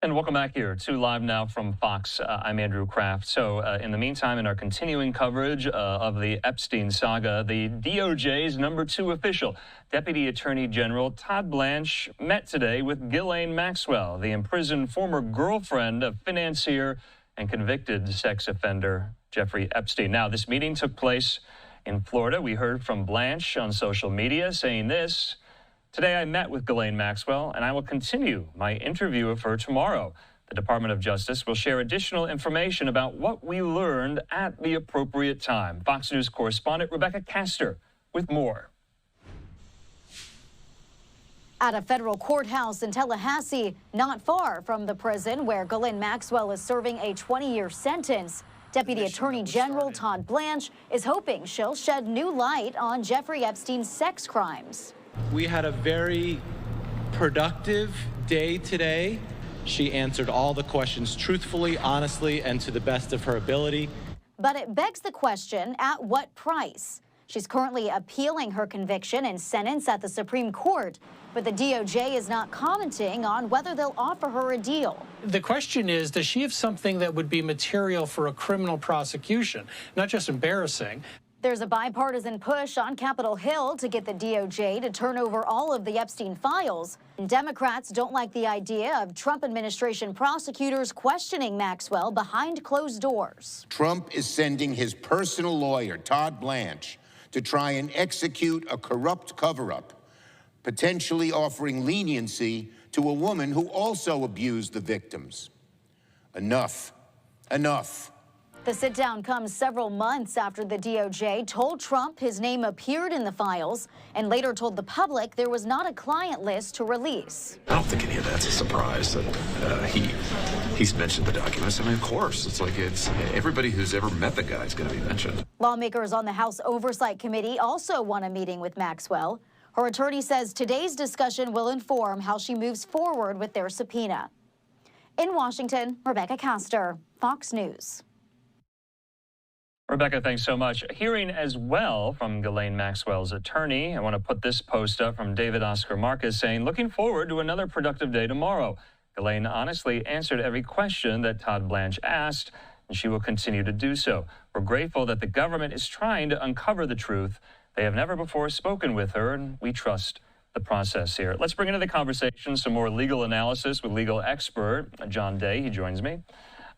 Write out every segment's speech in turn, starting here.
And welcome back here to Live Now from Fox. I'm Andrew Kraft. So in the meantime, in our continuing coverage of the Epstein saga, the DOJ's #2 official, Deputy Attorney General Todd Blanche, met today with Ghislaine Maxwell, the imprisoned former girlfriend of financier and convicted sex offender Jeffrey Epstein. Now, this meeting took place in Florida. We heard from Blanche on social media saying this: "Today I met with Ghislaine Maxwell, and I will continue my interview of her tomorrow. The Department of Justice will share additional information about what we learned at the appropriate time." Fox News correspondent Rebecca Castor with more. At a federal courthouse in Tallahassee, not far from the prison where Ghislaine Maxwell is serving a 20-year sentence, Deputy Attorney General Todd Blanche is hoping she'll shed new light on Jeffrey Epstein's sex crimes. We had a very productive day today. She answered all the questions truthfully, honestly, and to the best of her ability. But it begs the question, at what price? She's currently appealing her conviction and sentence at the Supreme Court, but the DOJ is not commenting on whether they'll offer her a deal. The question is, does she have something that would be material for a criminal prosecution, not just embarrassing? There's a bipartisan push on Capitol Hill to get the DOJ to turn over all of the Epstein files. And Democrats don't like the idea of Trump administration prosecutors questioning Maxwell behind closed doors. Trump is sending his personal lawyer, Todd Blanche, to try and execute a corrupt cover-up, potentially offering leniency to a woman who also abused the victims. Enough. Enough. The sit-down comes several months after the DOJ told Trump his name appeared in the files and later told the public there was not a client list to release. I don't think any of that's a surprise that he's mentioned the documents. I mean, of course, it's everybody who's ever met the guy is going to be mentioned. Lawmakers on the House Oversight Committee also want a meeting with Maxwell. Her attorney says today's discussion will inform how she moves forward with their subpoena. In Washington, Rebecca Castor, Fox News. Rebecca, thanks so much. Hearing as well from Ghislaine Maxwell's attorney, I want to put this post up from David Oscar Markus saying, "Looking forward to another productive day tomorrow. Ghislaine honestly answered every question that Todd Blanche asked, and she will continue to do so. We're grateful that the government is trying to uncover the truth. They have never before spoken with her, and we trust the process here." Let's bring into the conversation some more legal analysis with legal expert John Day. He joins me.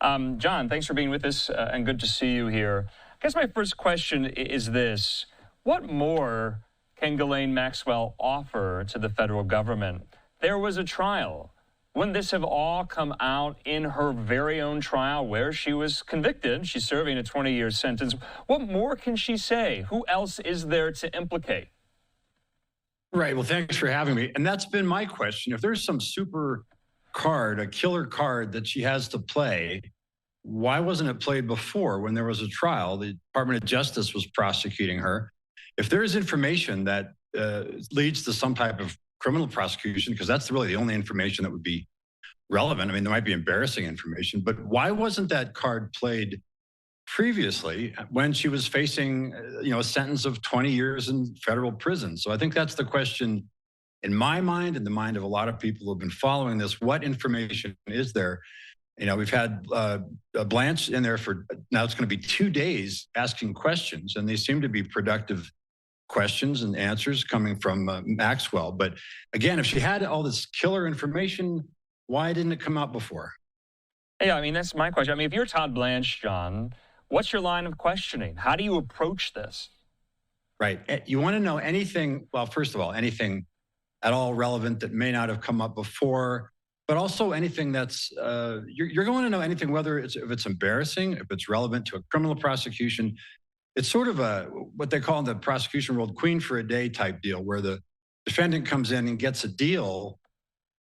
John, thanks for being with us, and good to see you here. I guess my first question is this: what more can Ghislaine Maxwell offer to the federal government? There was a trial. Wouldn't this have all come out in her very own trial where she was convicted? She's serving a 20-year sentence. What more can she say? Who else is there to implicate? Right. Well, thanks for having me. And that's been my question. If there's some super card, a killer card that she has to play, why wasn't it played before when there was a trial? The Department of Justice was prosecuting her. If there is information that leads to some type of criminal prosecution, because that's really the only information that would be relevant. I mean, there might be embarrassing information, but why wasn't that card played previously when she was facing, a sentence of 20 years in federal prison? So I think that's the question in my mind and the mind of a lot of people who have been following this. What information is there? We've had Blanche in there for, now it's going to be 2 days asking questions, and they seem to be productive questions and answers coming from Maxwell. But again, if she had all this killer information, why didn't it come out before? Yeah, I mean, that's my question. I mean, if you're Todd Blanche, John, what's your line of questioning? How do you approach this? Right. You want to know anything, well, first of all, anything at all relevant that may not have come up before, but also anything that's, you're going to know anything, whether if it's embarrassing, if it's relevant to a criminal prosecution. It's sort of what they call in the prosecution world, queen for a day type deal, where the defendant comes in and gets a deal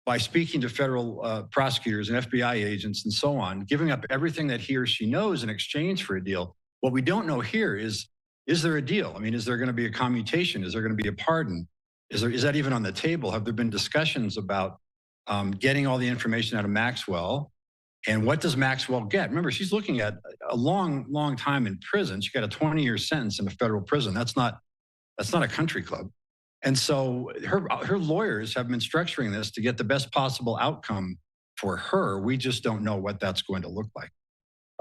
by speaking to federal prosecutors and FBI agents and so on, giving up everything that he or she knows in exchange for a deal. What we don't know here is there a deal? I mean, is there going to be a commutation? Is there going to be a pardon? Is that even on the table? Have there been discussions about getting all the information out of Maxwell? And what does Maxwell get? Remember, she's looking at a long, long time in prison. She got a 20-year sentence in a federal prison. That's not a country club. And so her lawyers have been structuring this to get the best possible outcome for her. We just don't know what that's going to look like.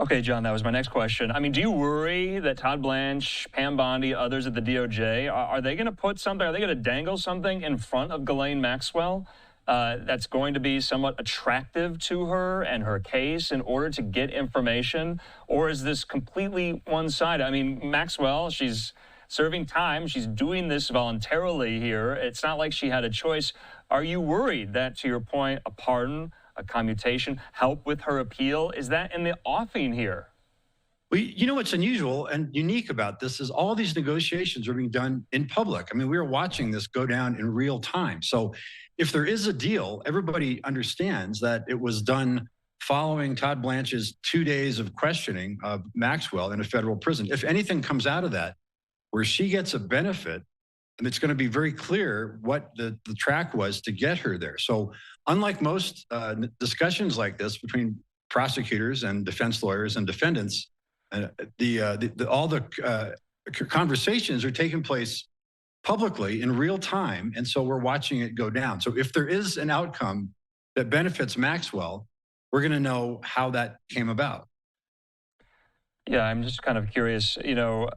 Okay, John, that was my next question. I mean, do you worry that Todd Blanche, Pam Bondi, others at the DOJ, are they going to put something, are they going to dangle something in front of Ghislaine Maxwell that's going to be somewhat attractive to her and her case in order to get information? Or is this completely one-sided? I mean, Maxwell, she's serving time. She's doing this voluntarily here. It's not like she had a choice. Are you worried that, to your point, a pardon, a commutation, help with her appeal, is that in the offing here? Well, you know what's unusual and unique about this is all these negotiations are being done in public. I mean, we are watching this go down in real time. So if there is a deal, everybody understands that it was done following Todd Blanche's 2 days of questioning of Maxwell in a federal prison. If anything comes out of that, where she gets a benefit, and it's going to be very clear what the track was to get her there. So unlike most discussions like this between prosecutors and defense lawyers and defendants, all the conversations are taking place publicly in real time. And so we're watching it go down. So if there is an outcome that benefits Maxwell, we're going to know how that came about. Yeah, I'm just kind of curious, you know,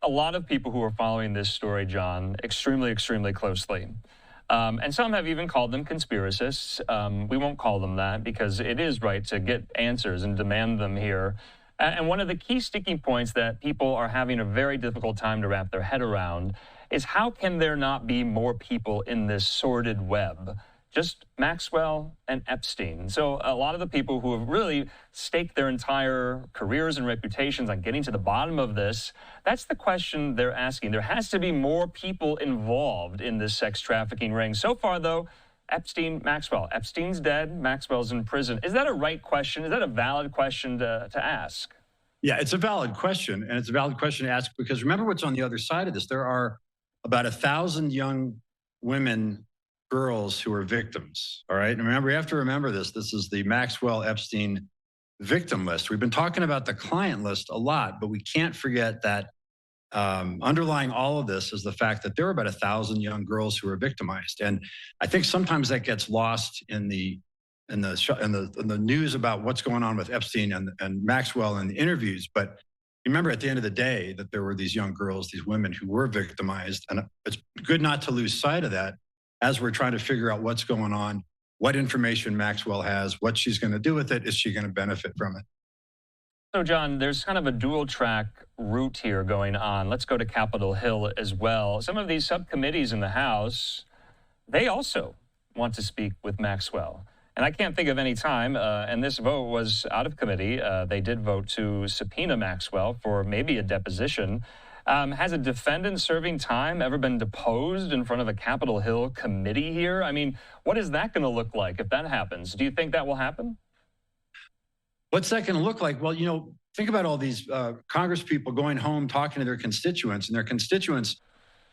a lot of people who are following this story, John, extremely, extremely closely. And some have even called them conspiracists. We won't call them that because it is right to get answers and demand them here. And one of the key sticking points that people are having a very difficult time to wrap their head around is how can there not be more people in this sordid web? Just Maxwell and Epstein. So a lot of the people who have really staked their entire careers and reputations on getting to the bottom of this, that's the question they're asking. There has to be more people involved in this sex trafficking ring. So far, though, Epstein, Maxwell. Epstein's dead, Maxwell's in prison. Is that a right question? Is that a valid question to ask? Yeah, it's a valid question, and it's a valid question to ask because remember what's on the other side of this. There are about 1,000 young women, girls who are victims, all right? And remember, you have to remember this. This is the Maxwell-Epstein victim list. We've been talking about the client list a lot, but we can't forget that underlying all of this is the fact that there are about 1,000 young girls who are victimized. And I think sometimes that gets lost in the news about what's going on with Epstein and Maxwell and the interviews. But remember at the end of the day that there were these young girls, these women who were victimized. And it's good not to lose sight of that as we're trying to figure out what's going on, what information Maxwell has, what she's going to do with it, is she going to benefit from it? So, John, there's kind of a dual track route here going on. Let's go to Capitol Hill as well. Some of these subcommittees in the House, they also want to speak with Maxwell. And I can't think of any time, and this vote was out of committee. They did vote to subpoena Maxwell for maybe a deposition. Has a defendant serving time ever been deposed in front of a Capitol Hill committee here? I mean, what is that going to look like if that happens? Do you think that will happen? What's that going to look like? Well, you know, think about all these Congress people going home, talking to their constituents, and their constituents,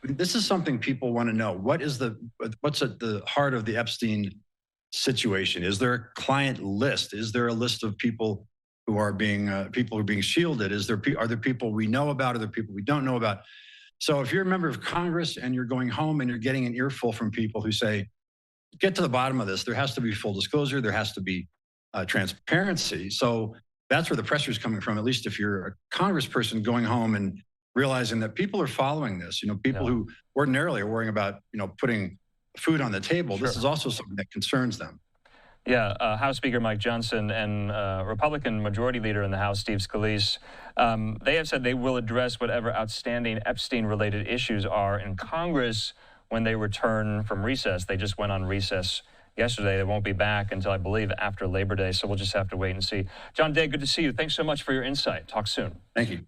this is something people want to know. What's at the heart of the Epstein situation? Is there a client list? Is there a list of people who are being shielded? Are there people we know about? Are there people we don't know about? So if you're a member of Congress and you're going home and you're getting an earful from people who say, get to the bottom of this, there has to be full disclosure, there has to be transparency. So that's where the pressure is coming from, at least if you're a congressperson going home and realizing that people are following this, you know, people who ordinarily are worrying about, you know, putting food on the table. Sure. This is also something that concerns them. Yeah, House Speaker Mike Johnson and Republican Majority Leader in the House, Steve Scalise, they have said they will address whatever outstanding Epstein-related issues are in Congress when they return from recess. They just went on recess yesterday. They won't be back until, I believe, after Labor Day, so we'll just have to wait and see. John Day, good to see you. Thanks so much for your insight. Talk soon. Thank you.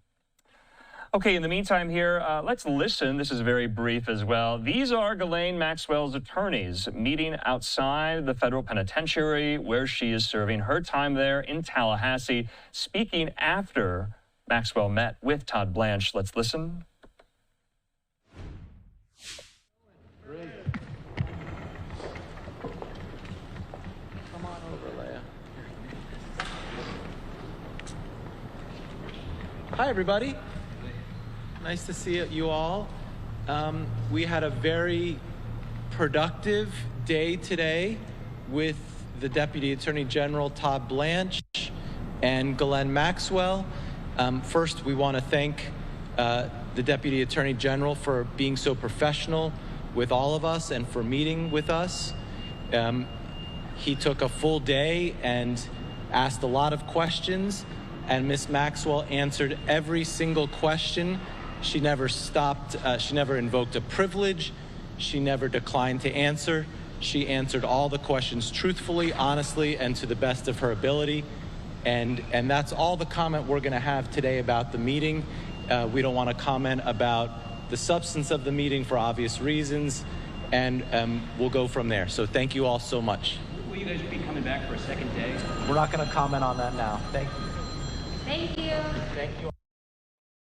Okay, in the meantime here, let's listen. This is very brief as well. These are Ghislaine Maxwell's attorneys meeting outside the federal penitentiary where she is serving her time there in Tallahassee, speaking after Maxwell met with Todd Blanche. Let's listen. Come on over, Leia. Hi, everybody. Nice to see you all. We had a very productive day today with the Deputy Attorney General Todd Blanche and Ghislaine Maxwell. First, we want to thank the Deputy Attorney General for being so professional with all of us and for meeting with us. He took a full day and asked a lot of questions, and Ms. Maxwell answered every single question. She never stopped, she never invoked a privilege, she never declined to answer. She answered all the questions truthfully, honestly, and to the best of her ability. And that's all the comment we're going to have today about the meeting. We don't want to comment about the substance of the meeting for obvious reasons, and we'll go from there. So thank you all so much. Will you guys be coming back for a second day? We're not going to comment on that now. Thank you. Thank you. Thank you.